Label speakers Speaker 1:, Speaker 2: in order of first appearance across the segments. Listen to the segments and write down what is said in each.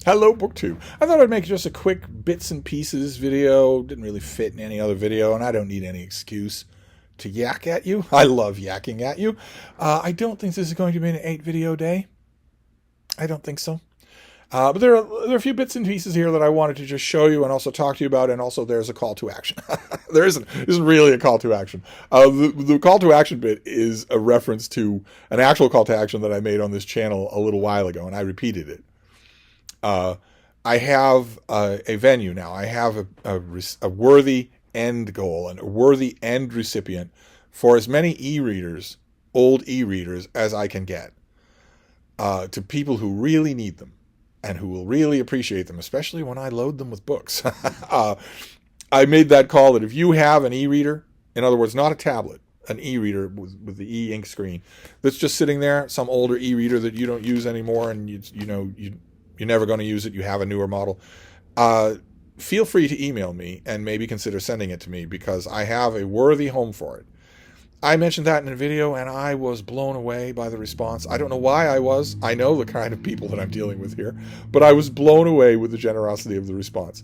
Speaker 1: Hello, BookTube. I thought I'd make just a quick bits and pieces video. Didn't really fit in any other video, and I don't need any excuse to yak at you. I love yakking at you. I don't think this is going to be an 8-video day. I don't think so. But there are a few bits and pieces here that I wanted to just show you and also talk to you about, and also there's a call to action. There isn't really a call to action. The call to action bit is a reference to an actual call to action that I made on this channel a little while ago, and I repeated it. I have a venue now. I have a worthy end goal and a worthy end recipient for as many e-readers, old e-readers, as I can get to people who really need them and who will really appreciate them, especially when I load them with books. I made that call that if you have an e-reader, in other words, not a tablet, an e-reader with the e-ink screen that's just sitting there, some older e-reader that you don't use anymore, and you're never going to use it, you have a newer model, feel free to email me and maybe consider sending it to me because I have a worthy home for it. I mentioned that in a video and I was blown away by the response. I don't know why I was. I know the kind of people that I'm dealing with here, but I was blown away with the generosity of the response.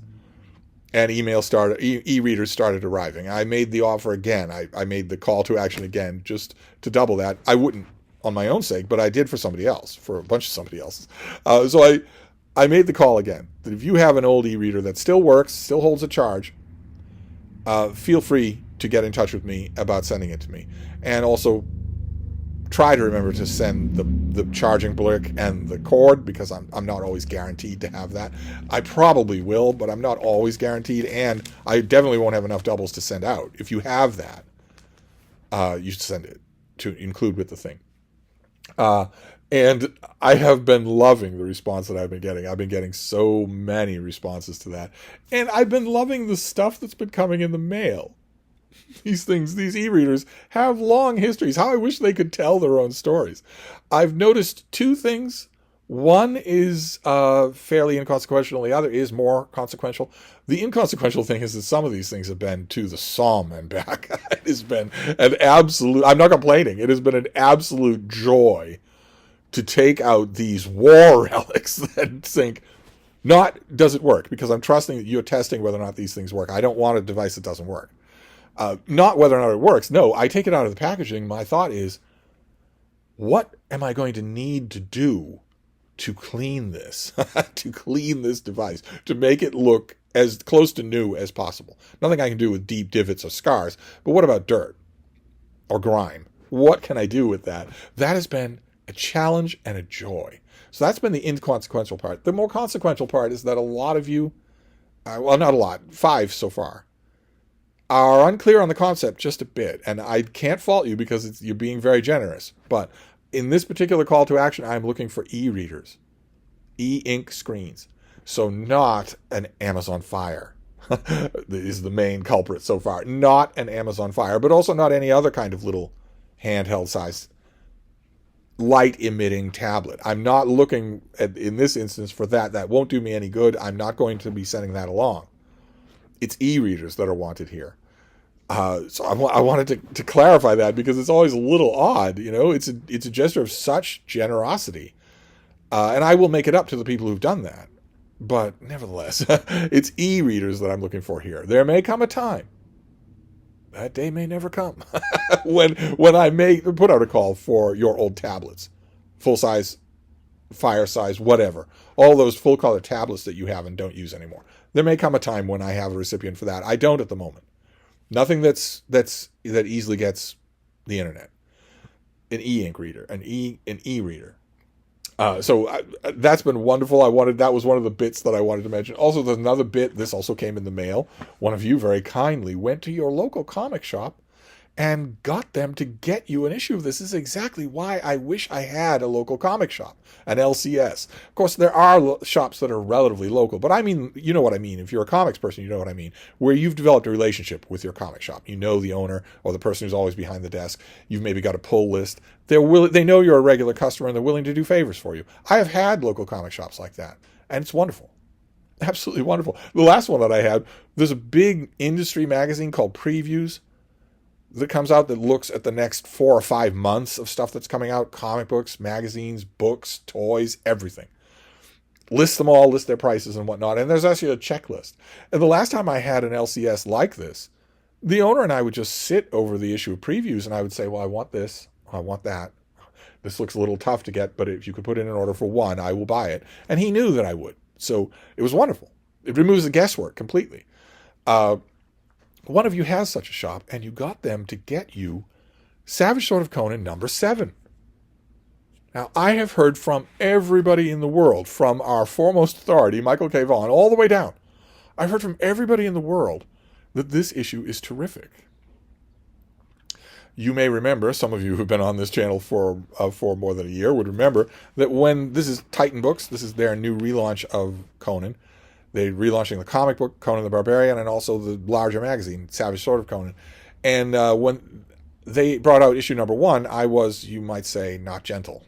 Speaker 1: And e-readers started arriving. I made the offer again. I made the call to action again just to double that. I wouldn't on my own sake, but I did for somebody else, for a bunch of somebody else's. So I made the call again, that if you have an old e-reader that still works, still holds a charge, feel free to get in touch with me about sending it to me. And also try to remember to send the charging brick and the cord, because I'm not always guaranteed to have that. I probably will, but I'm not always guaranteed, and I definitely won't have enough doubles to send out. If you have that, you should send it to include with the thing. And I have been loving the response that I've been getting. I've been getting so many responses to that. And I've been loving the stuff that's been coming in the mail. These things, these e-readers have long histories. How I wish they could tell their own stories. I've noticed two things. One is fairly inconsequential, and the other is more consequential. The inconsequential thing is that some of these things have been to the Somme and back. It has been an absolute, I'm not complaining, it has been an absolute joy to take out these war relics that think, not does it work, because I'm trusting that you're testing whether or not these things work. I don't want a device that doesn't work. Not whether or not it works. No, I take it out of the packaging. My thought is, what am I going to need to do to clean this, to clean this device, to make it look as close to new as possible? Nothing I can do with deep divots or scars, but what about dirt or grime? What can I do with that? That has been a challenge and a joy. So that's been the inconsequential part. The more consequential part is that a lot of you, well, not a lot, 5 so far, are unclear on the concept just a bit. And I can't fault you because you're being very generous. But in this particular call to action, I'm looking for e-readers, e-ink screens. So not an Amazon Fire is the main culprit so far. Not an Amazon Fire, but also not any other kind of little handheld size light emitting tablet. I'm not looking at, in this instance, for that. That won't do me any good. I'm not going to be sending that along. It's e-readers that are wanted here. So I wanted to clarify that because it's always a little odd. You know, it's a gesture of such generosity. And I will make it up to the people who've done that. But nevertheless, it's e-readers that I'm looking for here. There may come a time, that day may never come, when I may put out a call for your old tablets, full-size, fire-size, whatever. All those full-color tablets that you have and don't use anymore. There may come a time when I have a recipient for that. I don't at the moment. Nothing that easily gets the internet. An e-ink reader, an e-reader. So that's been wonderful. That was one of the bits that I wanted to mention. Also, there's another bit. This also came in the mail. One of you very kindly went to your local comic shop and got them to get you an issue of this. This is exactly why I wish I had a local comic shop, an LCS. Of course, there are shops that are relatively local, but I mean, you know what I mean. If you're a comics person, you know what I mean. Where you've developed a relationship with your comic shop. You know the owner or the person who's always behind the desk. You've maybe got a pull list. They know you're a regular customer and they're willing to do favors for you. I have had local comic shops like that, and it's wonderful. Absolutely wonderful. The last one that I had, there's a big industry magazine called Previews that comes out that looks at the next 4 or 5 months of stuff that's coming out, comic books, magazines, books, toys, everything. list them all, list their prices and whatnot. And there's actually a checklist. And the last time I had an LCS like this, the owner and I would just sit over the issue of previews, and I would say, well, I want this, I want that. This looks a little tough to get, but if you could put in an order for one, I will buy it. And he knew that I would. So it was wonderful. It removes the guesswork completely. One of you has such a shop, and you got them to get you Savage Sword of Conan #7. Now, I have heard from everybody in the world, from our foremost authority, Michael K. Vaughan, all the way down. I've heard from everybody in the world that this issue is terrific. You may remember, some of you who've been on this channel for more than a year would remember, that when this is Titan Books, this is their new relaunch of Conan. They're relaunching the comic book, Conan the Barbarian, and also the larger magazine, Savage Sword of Conan. And when they brought out issue #1, I was, you might say, not gentle.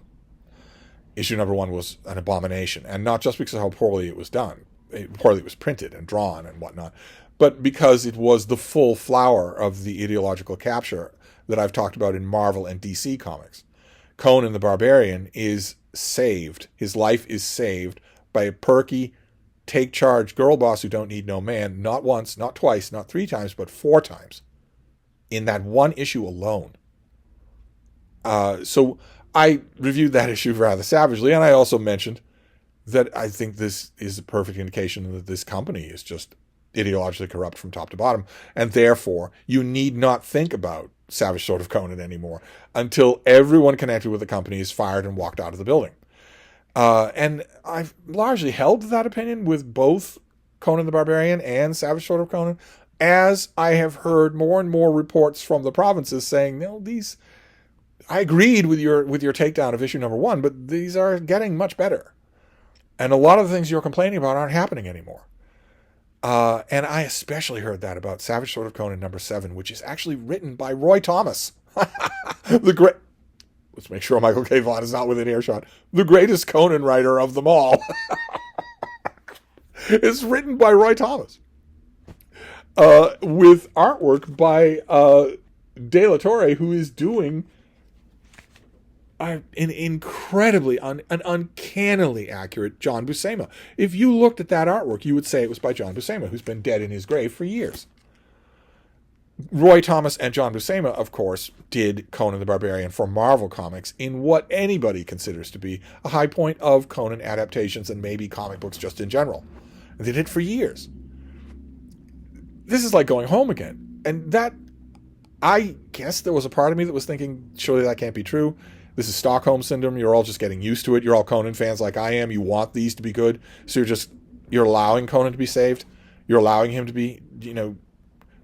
Speaker 1: Issue #1 was an abomination, and not just because of how poorly it was done, poorly it was printed and drawn and whatnot, but because it was the full flower of the ideological capture that I've talked about in Marvel and DC comics. Conan the Barbarian is saved. His life is saved by a perky, take-charge girl boss who don't need no man, not once, not twice, not 3 times, but 4 times in that one issue alone. So I reviewed that issue rather savagely, and I also mentioned that I think this is a perfect indication that this company is just ideologically corrupt from top to bottom, and therefore you need not think about Savage Sword of Conan anymore until everyone connected with the company is fired and walked out of the building. And I've largely held to that opinion with both Conan the Barbarian and Savage Sword of Conan, as I have heard more and more reports from the provinces saying, no, these, I agreed with your takedown of issue #1, but these are getting much better. And a lot of the things you're complaining about aren't happening anymore. And I especially heard that about Savage Sword of Conan #7, which is actually written by Roy Thomas. The great, let's make sure Michael K. Vaughan is not within earshot, the greatest Conan writer of them all. It's written by Roy Thomas. With artwork by De La Torre, who is doing an incredibly, an uncannily accurate John Buscema. If you looked at that artwork, you would say it was by John Buscema, who's been dead in his grave for years. Roy Thomas and John Buscema, of course, did Conan the Barbarian for Marvel Comics in what anybody considers to be a high point of Conan adaptations and maybe comic books just in general. And they did it for years. This is like going home again. And that, I guess there was a part of me that was thinking, surely that can't be true. This is Stockholm Syndrome. You're all just getting used to it. You're all Conan fans like I am. You want these to be good. So you're allowing Conan to be saved. You're allowing him to be,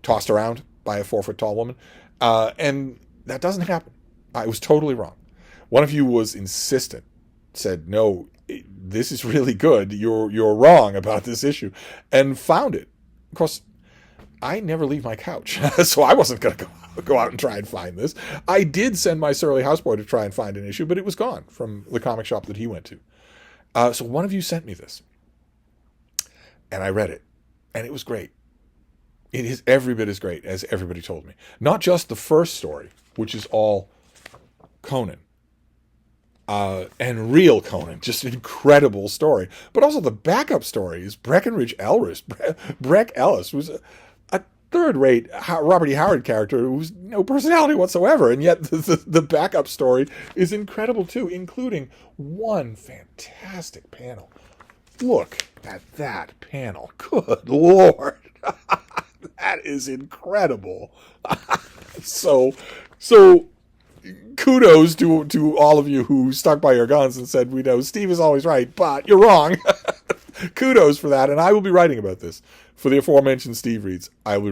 Speaker 1: tossed around by a 4-foot-tall woman. And that doesn't happen. I was totally wrong. One of you was insistent, said, no, this is really good. You're wrong about this issue, and found it. Of course, I never leave my couch, so I wasn't going to go out and try and find this. I did send my surly houseboy to try and find an issue, but it was gone from the comic shop that he went to. So one of you sent me this, and I read it, and it was great. It is every bit as great as everybody told me. Not just the first story, which is all Conan, and real Conan, just an incredible story, but also the backup story is Breckenridge Ellis. Breck Ellis was a third-rate Robert E. Howard character who's no personality whatsoever, and yet the backup story is incredible too, including one fantastic panel. Look at that panel. Good Lord. That is incredible. So kudos to all of you who stuck by your guns and said, we know Steve is always right, but you're wrong. Kudos for that, and I will be writing about this. For the aforementioned Steve Reads, I'll be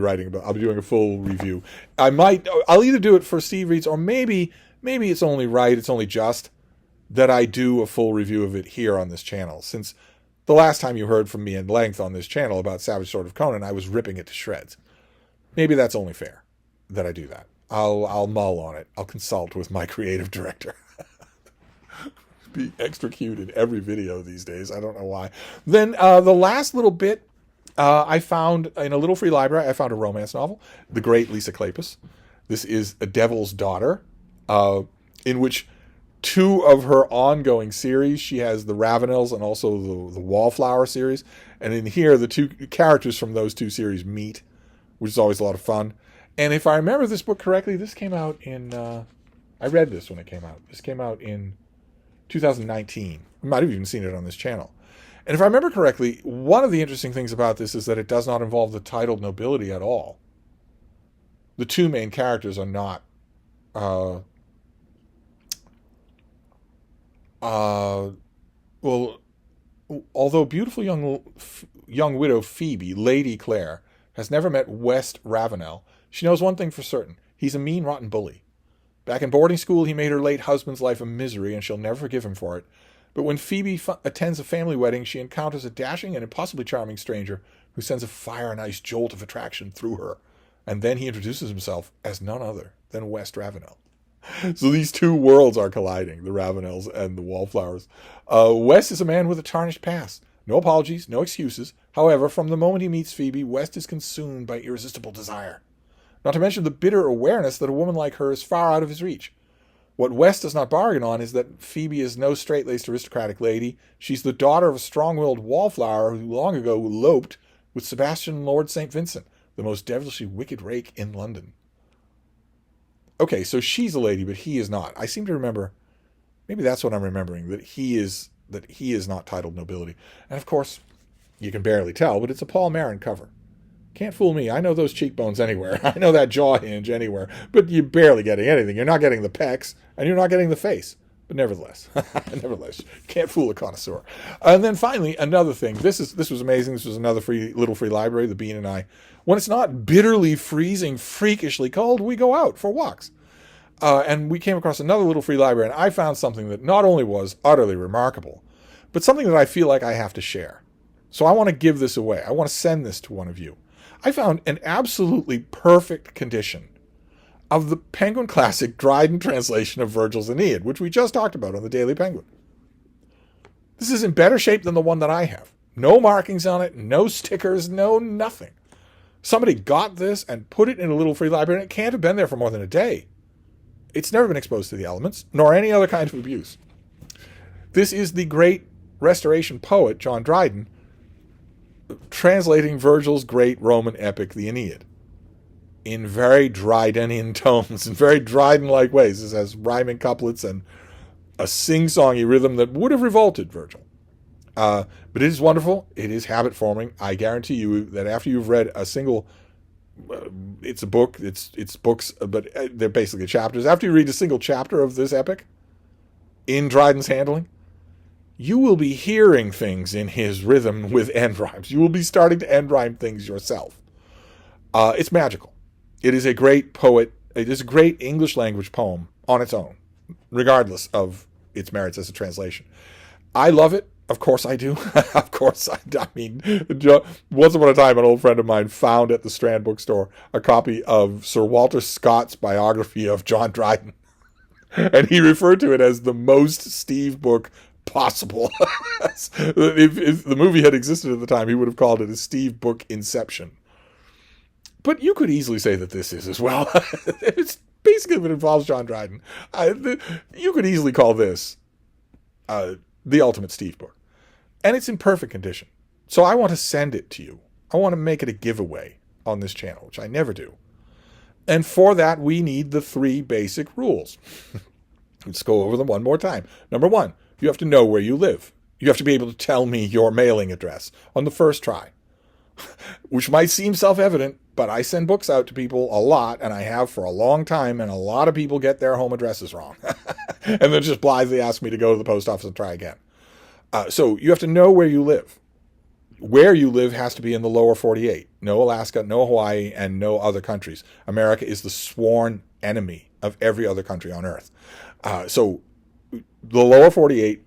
Speaker 1: doing a full review. I'll either do it for Steve Reads, or maybe it's only right, it's only just that I do a full review of it here on this channel, since the last time you heard from me in length on this channel about Savage Sword of Conan, I was ripping it to shreds. Maybe that's only fair that I do that. I'll mull on it. I'll consult with my creative director. Be extra cute in every video these days. I don't know why. Then the last little bit, I found in a little free library, I found a romance novel, The Great Lisa Kleypas. This is A Devil's Daughter, in which two of her ongoing series. She has the Ravenels and also the Wallflower series. And in here, the two characters from those two series meet, which is always a lot of fun. And if I remember this book correctly, this came out in... I read this when it came out. This came out in 2019. I might have even seen it on this channel. And if I remember correctly, one of the interesting things about this is that it does not involve the titled nobility at all. The two main characters are not... well, although beautiful young widow Phoebe, Lady Clare, has never met West Ravenel, she knows one thing for certain. He's a mean, rotten bully. Back in boarding school, he made her late husband's life a misery, and she'll never forgive him for it. But when Phoebe attends a family wedding, she encounters a dashing and impossibly charming stranger who sends a fire and ice jolt of attraction through her. And then he introduces himself as none other than West Ravenel. So these two worlds are colliding, the Ravenels and the Wallflowers. West is a man with a tarnished past. No apologies, no excuses. However, from the moment he meets Phoebe, West is consumed by irresistible desire. Not to mention the bitter awareness that a woman like her is far out of his reach. What West does not bargain on is that Phoebe is no straight-laced aristocratic lady. She's the daughter of a strong-willed wallflower who long ago eloped with Sebastian Lord St. Vincent, the most devilishly wicked rake in London. Okay, so she's a lady, but he is not. I seem to remember, maybe that's what I'm remembering, that he is not titled nobility. And of course, you can barely tell, but it's a Paul Marin cover. Can't fool me. I know those cheekbones anywhere. I know that jaw hinge anywhere. But you're barely getting anything. You're not getting the pecs, and you're not getting the face. But nevertheless, can't fool a connoisseur. And then finally, another thing. This was amazing. This was another little free library, the Bean and I. When it's not bitterly freezing, freakishly cold, we go out for walks. And we came across another little free library, and I found something that not only was utterly remarkable, but something that I feel like I have to share. So I want to give this away. I want to send this to one of you. I found an absolutely perfect condition of the Penguin Classic Dryden translation of Virgil's Aeneid, which we just talked about on the Daily Penguin. This is in better shape than the one that I have. No markings on it, no stickers, no nothing. Somebody got this and put it in a little free library, and it can't have been there for more than a day. It's never been exposed to the elements, nor any other kind of abuse. This is the great Restoration poet, John Dryden, translating Virgil's great Roman epic, the Aeneid, in very Drydenian tones, in very Dryden-like ways. This has rhyming couplets and a sing-songy rhythm that would have revolted Virgil. But it is wonderful. It is habit-forming. I guarantee you that after you've read a single... it's a book. It's books, but they're basically chapters. After you read a single chapter of this epic, in Dryden's handling, you will be hearing things in his rhythm with end rhymes. You will be starting to end rhyme things yourself. It's magical. It is a great poet. It is a great English language poem on its own, regardless of its merits as a translation. I love it. Of course I do. Of course I mean, once upon a time, an old friend of mine found at the Strand bookstore a copy of Sir Walter Scott's biography of John Dryden. And he referred to it as the most Steve book possible. if the movie had existed at the time, he would have called it a Steve book Inception. But you could easily say that this is as well. It's basically if it involves John Dryden. You could easily call this the ultimate Steve book. And it's in perfect condition. So I want to send it to you. I want to make it a giveaway on this channel, which I never do. And for that, we need the 3 basic rules. Let's go over them one more time. Number 1, you have to know where you live. You have to be able to tell me your mailing address on the first try. Which might seem self-evident, but I send books out to people a lot, and I have for a long time, and a lot of people get their home addresses wrong. And then just blithely ask me to go to the post office and try again. So you have to know where you live. Where you live has to be in the lower 48. No Alaska, no Hawaii, and no other countries. America is the sworn enemy of every other country on Earth. So the lower 48,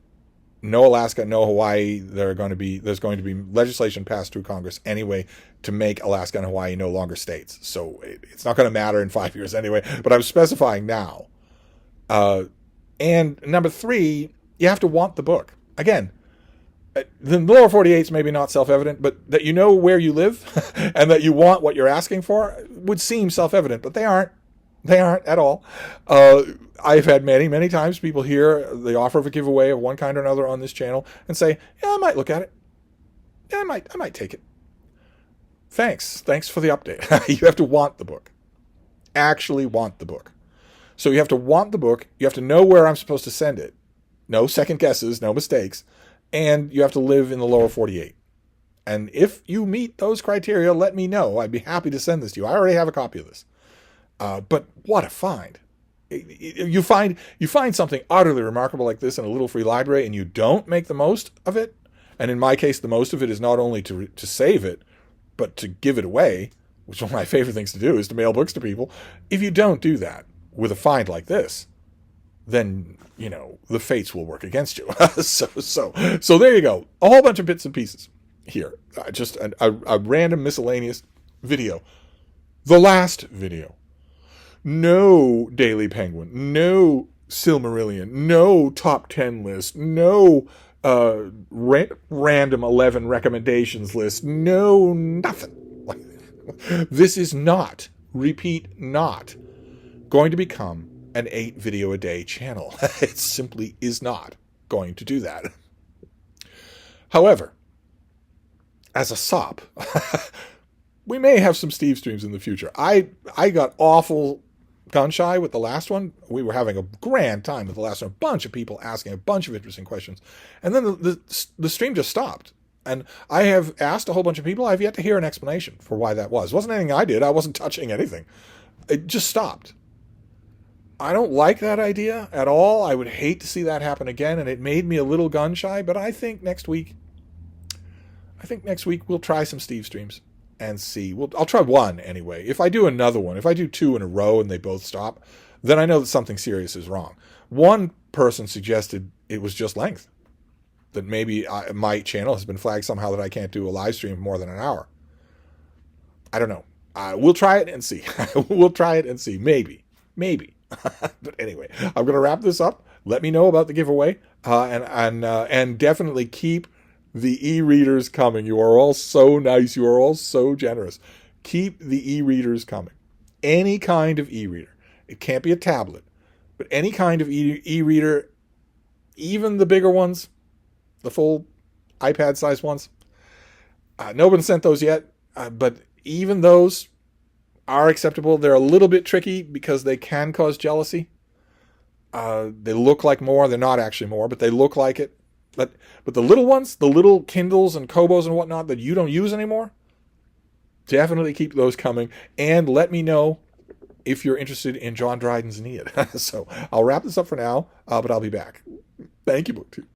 Speaker 1: no Alaska, no Hawaii. There's going to be legislation passed through Congress anyway to make Alaska and Hawaii no longer states. So it's not going to matter in 5 years anyway. But I'm specifying now. And number 3, you have to want the book. Again, the lower 48 is maybe not self-evident, but that you know where you live and that you want what you're asking for would seem self-evident, but they aren't. They aren't at all. I've had many, many times people hear the offer of a giveaway of one kind or another on this channel and say, yeah, I might look at it. Yeah, I might take it. Thanks for the update. You have to want the book. Actually want the book. So you have to want the book. You have to know where I'm supposed to send it. No second guesses, no mistakes. And you have to live in the lower 48. And if you meet those criteria, let me know. I'd be happy to send this to you. I already have a copy of this. But what a find. You find something utterly remarkable like this in a little free library and you don't make the most of it. And in my case, the most of it is not only to save it, but to give it away, which one of my favorite things to do is to mail books to people. If you don't do that with a find like this, then, you know, the fates will work against you. So there you go. A whole bunch of bits and pieces here. Just a random miscellaneous video. The last video. No Daily Penguin. No Silmarillion. No top 10 list. No random 11 recommendations list. No nothing. This is not, repeat, not going to become an 8 video a day channel. It simply is not going to do that. However, as a sop, we may have some Steve streams in the future. I got awful gun shy with the last one. We were having a grand time with the last one. A bunch of people asking a bunch of interesting questions. And then the stream just stopped. And I have asked a whole bunch of people. I've yet to hear an explanation for why that was. It wasn't anything I did. I wasn't touching anything. It just stopped. I don't like that idea at all. I would hate to see that happen again. And it made me a little gun shy. But I think next week we'll try some Steve streams and see. I'll try one anyway. If I do another one, if I do 2 in a row and they both stop, then I know that something serious is wrong. One person suggested it was just length. That maybe my channel has been flagged somehow that I can't do a live stream of more than an hour. I don't know. We'll try it and see. We'll try it and see. Maybe. But anyway, I'm going to wrap this up. Let me know about the giveaway, and definitely keep the e-readers coming. You are all so nice. You are all so generous. Keep the e-readers coming. Any kind of e-reader. It can't be a tablet, but any kind of e-reader, even the bigger ones, the full iPad-sized ones. No one sent those yet, but even those are acceptable. They're a little bit tricky because they can cause jealousy. They look like more. They're not actually more, but they look like it. But the little ones, the little Kindles and Kobos and whatnot that you don't use anymore, definitely keep those coming. And let me know if you're interested in John Dryden's Aeneid. So I'll wrap this up for now, but I'll be back. Thank you, BookTube.